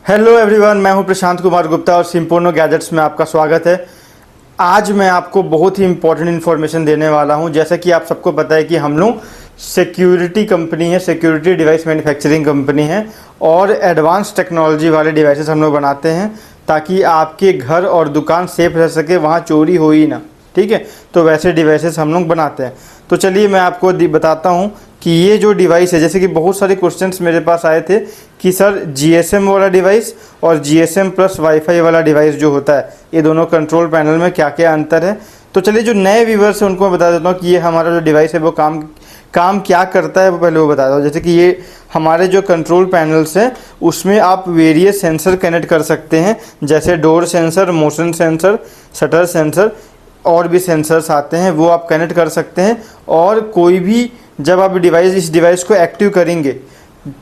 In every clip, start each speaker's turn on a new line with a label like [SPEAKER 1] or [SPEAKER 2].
[SPEAKER 1] Hello everyone, मैं हूं प्रशांत कुमार गुप्ता और सिम्पोनो गैजेट्स में आपका स्वागत है। आज मैं आपको बहुत ही इंपॉर्टेंट इन्फॉर्मेशन देने वाला हूं। जैसा कि आप सबको पता है कि हम लोग सिक्योरिटी कंपनी है, सिक्योरिटी डिवाइस मैन्युफैक्चरिंग कंपनी है और एडवांस टेक्नोलॉजी वाले डिवाइसेस हम लोग बनाते हैं ताकि आपके घर और दुकान सेफ रह सके, वहाँ चोरी हो ही ना। ठीक है, तो वैसे डिवाइसेस हम लोग बनाते हैं। तो चलिए मैं आपको बताता हूँ कि ये जो डिवाइस है, जैसे कि बहुत सारे क्वेश्चंस मेरे पास आए थे कि सर जीएसएम वाला डिवाइस और जीएसएम प्लस वाईफाई वाला डिवाइस जो होता है, ये दोनों कंट्रोल पैनल में क्या क्या अंतर है। तो चलिए जो नए व्यूवर्स हैं उनको मैं बता देता हूँ कि ये हमारा जो डिवाइस है वो काम क्या करता है, वो पहले वो बताता हूँ। जैसे कि ये हमारे जो कंट्रोल पैनल्स हैं उसमें आप वेरियस सेंसर कनेक्ट कर सकते हैं, जैसे door sensor, motion sensor, shutter sensor और भी सेंसर्स आते हैं, वो आप कनेक्ट कर सकते हैं। और कोई भी जब आप इस डिवाइस को एक्टिव करेंगे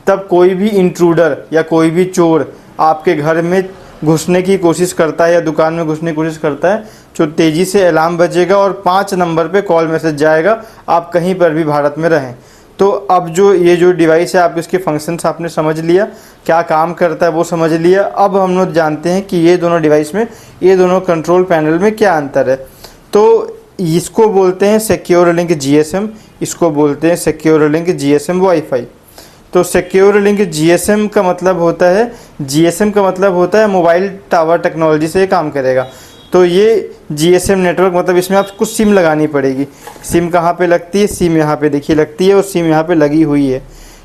[SPEAKER 1] तब कोई भी इंट्रूडर या कोई भी चोर आपके घर में घुसने की कोशिश करता है या दुकान में घुसने की कोशिश करता है, जो तेज़ी से अलार्म बजेगा और 5 नंबर पे कॉल मैसेज जाएगा, आप कहीं पर भी भारत में रहें। तो अब ये जो डिवाइस है, आप इसके फंक्शंस आपने समझ लिया, क्या काम करता है वो समझ लिया। अब हम लोग जानते हैं कि ये दोनों डिवाइस में, ये दोनों कंट्रोल पैनल में क्या अंतर है। तो इसको बोलते हैं सिक्योर लिंक जीएसएम, इसको बोलते हैं सिक्योर लिंक जीएसएम वाईफाई। तो सिक्योर लिंक जीएसएम का मतलब होता है, जीएसएम का मतलब होता है मोबाइल टावर टेक्नोलॉजी से ये काम करेगा। तो ये जीएसएम नेटवर्क मतलब इसमें आपको सिम लगानी पड़ेगी। सिम कहाँ पे लगती है? सिम यहाँ पे देखिए लगती है और सिम यहाँ पे लगी हुई है।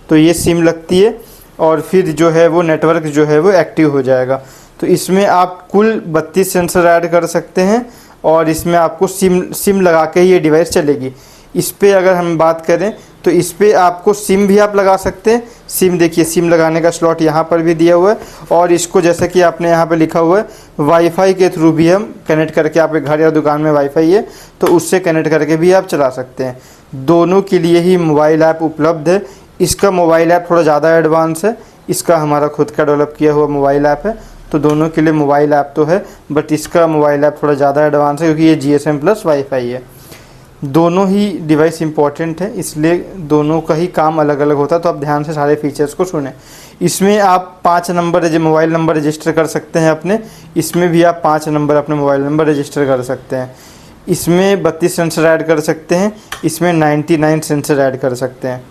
[SPEAKER 1] तो ये सिम लगती है और फिर जो है वो नेटवर्क जो है वो एक्टिव हो जाएगा। तो इसमें आप कुल 32 सेंसर ऐड कर सकते हैं और इसमें आपको सिम लगा के ही ये डिवाइस चलेगी। इस पर अगर हम बात करें तो इस पर आपको सिम भी आप लगा सकते हैं। सिम देखिए, सिम लगाने का स्लॉट यहाँ पर भी दिया हुआ है और इसको जैसे कि आपने यहाँ पे लिखा हुआ है वाईफाई के थ्रू भी हम कनेक्ट करके, आपके घर या दुकान में वाईफाई है तो उससे कनेक्ट करके भी आप चला सकते हैं। दोनों के लिए ही मोबाइल ऐप उपलब्ध है। इसका मोबाइल ऐप थोड़ा ज़्यादा एडवांस है, इसका हमारा खुद का डेवलप किया हुआ मोबाइल ऐप है। तो दोनों के लिए मोबाइल ऐप तो है, बट इसका मोबाइल ऐप थोड़ा ज़्यादा एडवांस है क्योंकि ये जीएसएम प्लस वाईफाई है। दोनों ही डिवाइस इंपॉर्टेंट है, इसलिए दोनों का ही काम अलग अलग होता है। तो आप ध्यान से सारे फीचर्स को सुने। इसमें आप 5 नंबर मोबाइल नंबर रजिस्टर कर सकते हैं अपने, इसमें भी आप 5 नंबर अपने मोबाइल नंबर रजिस्टर कर सकते हैं। इसमें 32 सेंसर ऐड कर सकते हैं, इसमें 99 सेंसर ऐड कर सकते हैं।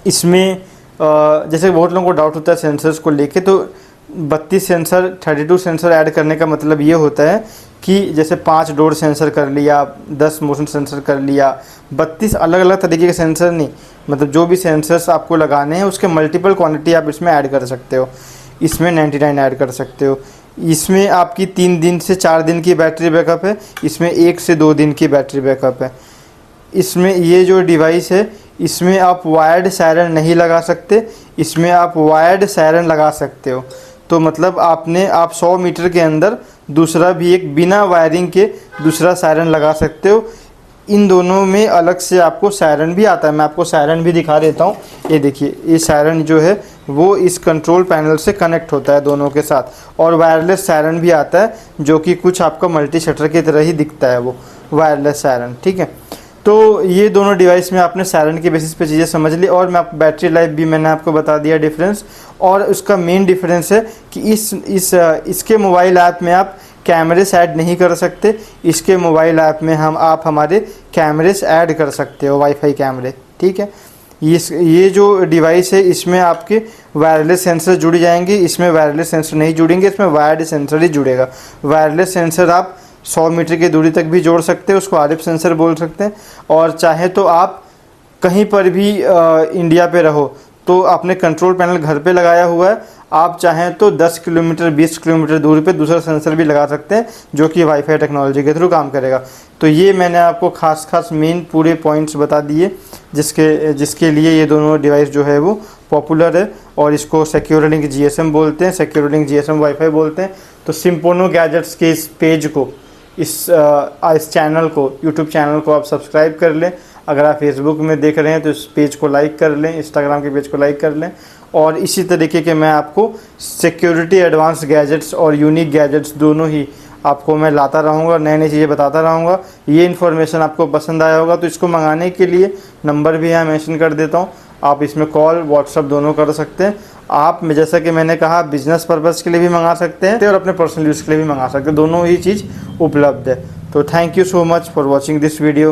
[SPEAKER 1] इसमें जैसे बहुत लोगों को डाउट होता है सेंसर्स को लेके, तो 32 सेंसर 32 सेंसर ऐड करने का मतलब ये होता है कि जैसे 5 डोर सेंसर कर लिया, 10 मोशन सेंसर कर लिया, 32 अलग अलग तरीके के सेंसर नहीं, मतलब जो भी सेंसर्स आपको लगाने हैं उसके मल्टीपल क्वांटिटी आप इसमें ऐड कर सकते हो। इसमें 99 ऐड कर सकते हो। इसमें आपकी 3 दिन से 4 दिन की बैटरी बैकअप है, इसमें 1 से 2 दिन की बैटरी बैकअप है। इसमें ये जो डिवाइस है इसमें आप वायर्ड सायरन नहीं लगा सकते, इसमें आप वायर्ड सायरन लगा सकते हो। तो मतलब आप 100 मीटर के अंदर दूसरा भी एक बिना वायरिंग के दूसरा सायरन लगा सकते हो। इन दोनों में अलग से आपको सायरन भी आता है, मैं आपको सायरन भी दिखा देता हूँ। ये देखिए, ये सायरन जो है वो इस कंट्रोल पैनल से कनेक्ट होता है दोनों के साथ। और वायरलेस सायरन भी आता है जो कि कुछ आपका मल्टी शटर की तरह ही दिखता है, वो वायरलेस सायरन। ठीक है, तो ये दोनों डिवाइस में आपने सायरन के बेसिस पे चीज़ें समझ ली। और मैं बैटरी लाइफ भी मैंने आपको बता दिया डिफरेंस। और उसका मेन डिफरेंस है कि इसके मोबाइल ऐप में आप कैमरेस ऐड नहीं कर सकते, इसके मोबाइल ऐप में आप हमारे कैमरेस ऐड कर सकते हो, वाईफाई कैमरे। ठीक है, ये जो डिवाइस है इसमें आपके वायरलेस सेंसर जुड़ जाएंगे, इसमें वायरलेस सेंसर नहीं जुड़ेंगे, इसमें वायर्ड सेंसर ही जुड़ेगा। वायरलेस सेंसर आप 100 मीटर की दूरी तक भी जोड़ सकते हैं, उसको आरएफ सेंसर बोल सकते हैं। और चाहे तो आप कहीं पर भी इंडिया पे रहो तो आपने कंट्रोल पैनल घर पे लगाया हुआ है, आप चाहें तो 10 किलोमीटर 20 किलोमीटर दूरी पे दूसरा सेंसर भी लगा सकते हैं जो कि वाईफाई टेक्नोलॉजी के थ्रू काम करेगा। तो ये मैंने आपको खास मेन पूरे पॉइंट्स बता दिए जिसके लिए ये दोनों डिवाइस जो है वो पॉपुलर है। और इसको सिक्योर लिंक जीएसएम बोलते हैं, सिक्योर लिंक जीएसएम वाईफाई बोलते हैं। तो सिम्पोनो गैजेट्स के इस पेज को, इस चैनल को, यूट्यूब चैनल को आप सब्सक्राइब कर लें। अगर आप फेसबुक में देख रहे हैं तो इस पेज को लाइक कर लें, इंस्टाग्राम के पेज को लाइक कर लें। और इसी तरीके के मैं आपको सिक्योरिटी एडवांस गैजेट्स और यूनिक गैजेट्स दोनों ही आपको मैं लाता रहूँगा, नई नई चीज़ें बताता रहूँगा। ये इन्फॉर्मेशन आपको पसंद आया होगा तो इसको मंगाने के लिए नंबर भी यहाँ मेंशन कर देता हूँ, आप इसमें कॉल व्हाट्सअप दोनों कर सकते हैं। आप जैसा कि मैंने कहा बिजनेस पर्पज़ के लिए भी मंगा सकते हैं और अपने पर्सनल यूज़ के लिए भी मंगा सकते हैं, दोनों ही चीज़ उपलब्ध है। तो thank you so much for watching this video.